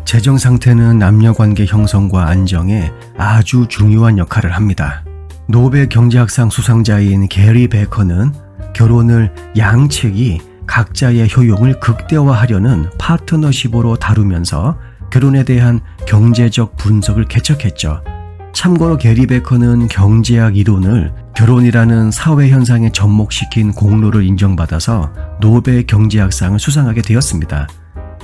재정 상태는 남녀 관계 형성과 안정에 아주 중요한 역할을 합니다. 노벨 경제학상 수상자인 게리 베커는 결혼을 양측이 각자의 효용을 극대화하려는 파트너십으로 다루면서 결혼에 대한 경제적 분석을 개척했죠. 참고로 게리 베커는 경제학 이론을 결혼이라는 사회 현상에 접목시킨 공로를 인정받아서 노벨 경제학상을 수상하게 되었습니다.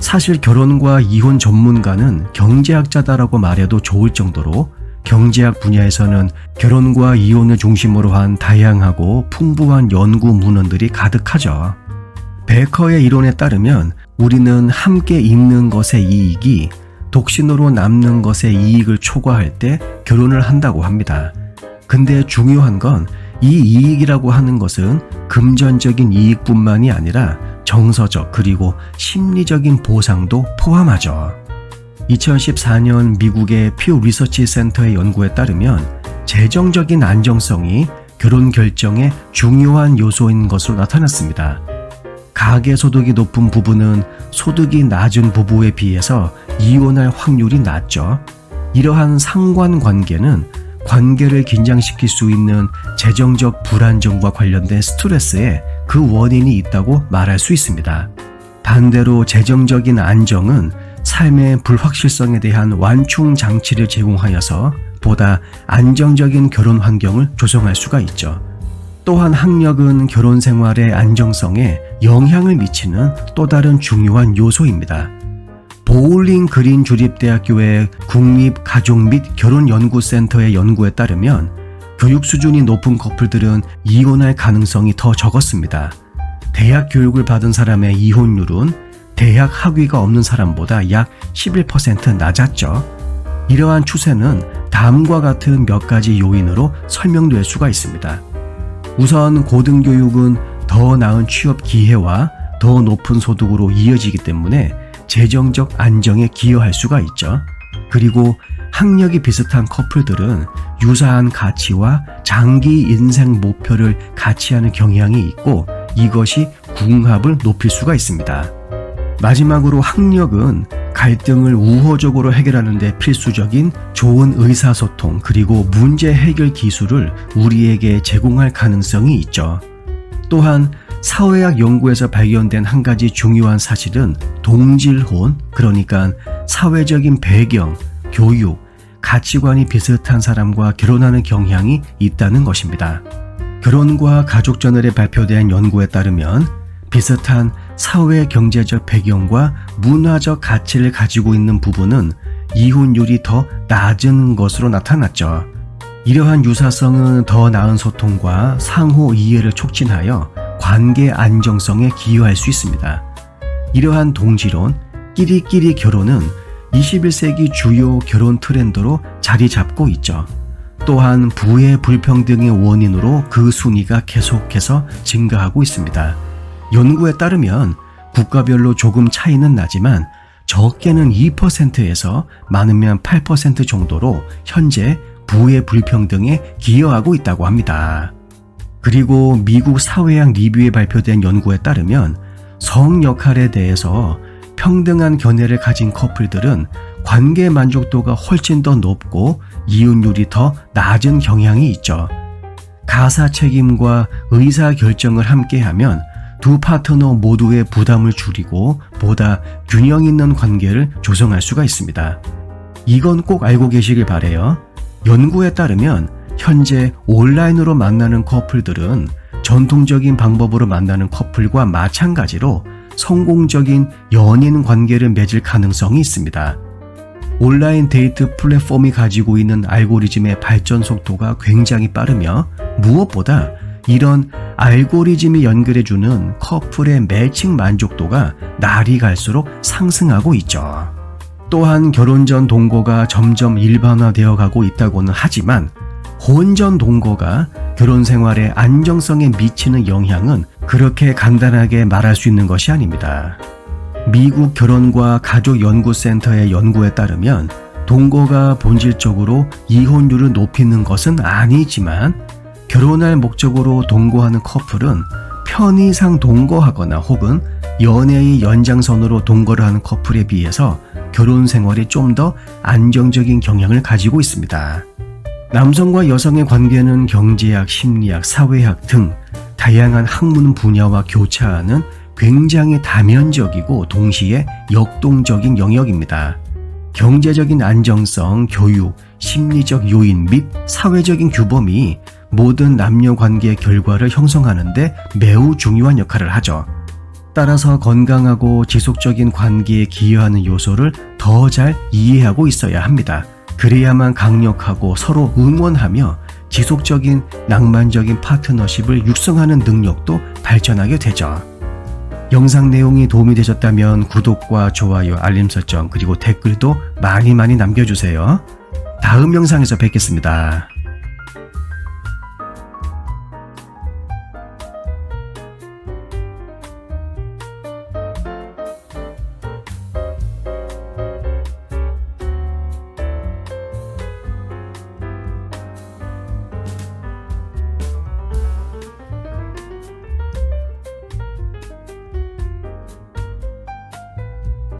사실 결혼과 이혼 전문가는 경제학자다라고 말해도 좋을 정도로 경제학 분야에서는 결혼과 이혼을 중심으로 한 다양하고 풍부한 연구 문헌들이 가득하죠. 베커의 이론에 따르면 우리는 함께 있는 것의 이익이 독신으로 남는 것의 이익을 초과할 때 결혼을 한다고 합니다. 근데 중요한 건 이 이익이라고 하는 것은 금전적인 이익뿐만이 아니라 정서적 그리고 심리적인 보상도 포함하죠. 2014년 미국의 퓨 리서치 센터의 연구에 따르면 재정적인 안정성이 결혼 결정의 중요한 요소인 것으로 나타났습니다. 가계소득이 높은 부부는 소득이 낮은 부부에 비해서 이혼할 확률이 낮죠. 이러한 상관관계는 관계를 긴장시킬 수 있는 재정적 불안정과 관련된 스트레스에 그 원인이 있다고 말할 수 있습니다. 반대로 재정적인 안정은 삶의 불확실성에 대한 완충 장치를 제공하여서 보다 안정적인 결혼 환경을 조성할 수가 있죠. 또한 학력은 결혼 생활의 안정성에 영향을 미치는 또 다른 중요한 요소입니다. 보울링 그린 주립대학교의 국립가족 및 결혼연구센터의 연구에 따르면 교육 수준이 높은 커플들은 이혼할 가능성이 더 적었습니다. 대학 교육을 받은 사람의 이혼율은 대학 학위가 없는 사람보다 약 11% 낮았죠. 이러한 추세는 다음과 같은 몇 가지 요인으로 설명될 수가 있습니다. 우선 고등교육은 더 나은 취업 기회와 더 높은 소득으로 이어지기 때문에 재정적 안정에 기여할 수가 있죠. 그리고 학력이 비슷한 커플들은 유사한 가치와 장기 인생 목표를 같이 하는 경향이 있고 이것이 궁합을 높일 수가 있습니다. 마지막으로 학력은 갈등을 우호적으로 해결하는 데 필수적인 좋은 의사소통 그리고 문제 해결 기술을 우리에게 제공할 가능성이 있죠. 또한 사회학 연구에서 발견된 한 가지 중요한 사실은 동질혼, 그러니까 사회적인 배경, 교육, 가치관이 비슷한 사람과 결혼하는 경향이 있다는 것입니다. 결혼과 가족저널에 발표된 연구에 따르면 비슷한 사회 경제적 배경과 문화적 가치를 가지고 있는 부부는 이혼율이 더 낮은 것으로 나타났죠. 이러한 유사성은 더 나은 소통과 상호 이해를 촉진하여 관계 안정성에 기여할 수 있습니다. 이러한 동질혼, 끼리끼리 결혼은 21세기 주요 결혼 트렌드로 자리 잡고 있죠. 또한 부의 불평등의 원인으로 그 순위가 계속해서 증가하고 있습니다. 연구에 따르면 국가별로 조금 차이는 나지만 적게는 2%에서 많으면 8% 정도로 현재 부의 불평등에 기여하고 있다고 합니다. 그리고 미국 사회학 리뷰에 발표된 연구에 따르면 성 역할에 대해서 평등한 견해를 가진 커플들은 관계 만족도가 훨씬 더 높고 이혼율이 더 낮은 경향이 있죠. 가사 책임과 의사 결정을 함께하면 두 파트너 모두의 부담을 줄이고 보다 균형 있는 관계를 조성할 수가 있습니다. 이건 꼭 알고 계시길 바래요. 연구에 따르면 현재 온라인으로 만나는 커플들은 전통적인 방법으로 만나는 커플과 마찬가지로 성공적인 연인 관계를 맺을 가능성이 있습니다. 온라인 데이트 플랫폼이 가지고 있는 알고리즘의 발전 속도가 굉장히 빠르며 무엇보다 이런 알고리즘이 연결해주는 커플의 매칭 만족도가 날이 갈수록 상승하고 있죠. 또한 결혼 전 동거가 점점 일반화되어 가고 있다고는 하지만 혼전 동거가 결혼 생활의 안정성에 미치는 영향은 그렇게 간단하게 말할 수 있는 것이 아닙니다. 미국 결혼과 가족연구센터의 연구에 따르면 동거가 본질적으로 이혼율을 높이는 것은 아니지만 결혼할 목적으로 동거하는 커플은 편의상 동거하거나 혹은 연애의 연장선으로 동거를 하는 커플에 비해서 결혼 생활에 좀 더 안정적인 경향을 가지고 있습니다. 남성과 여성의 관계는 경제학, 심리학, 사회학 등 다양한 학문 분야와 교차하는 굉장히 다면적이고 동시에 역동적인 영역입니다. 경제적인 안정성, 교육, 심리적 요인 및 사회적인 규범이 모든 남녀 관계의 결과를 형성하는 데 매우 중요한 역할을 하죠. 따라서 건강하고 지속적인 관계에 기여하는 요소를 더 잘 이해하고 있어야 합니다. 그래야만 강력하고 서로 응원하며 지속적인 낭만적인 파트너십을 육성하는 능력도 발전하게 되죠. 영상 내용이 도움이 되셨다면 구독과 좋아요, 알림 설정 그리고 댓글도 많이 남겨주세요. 다음 영상에서 뵙겠습니다.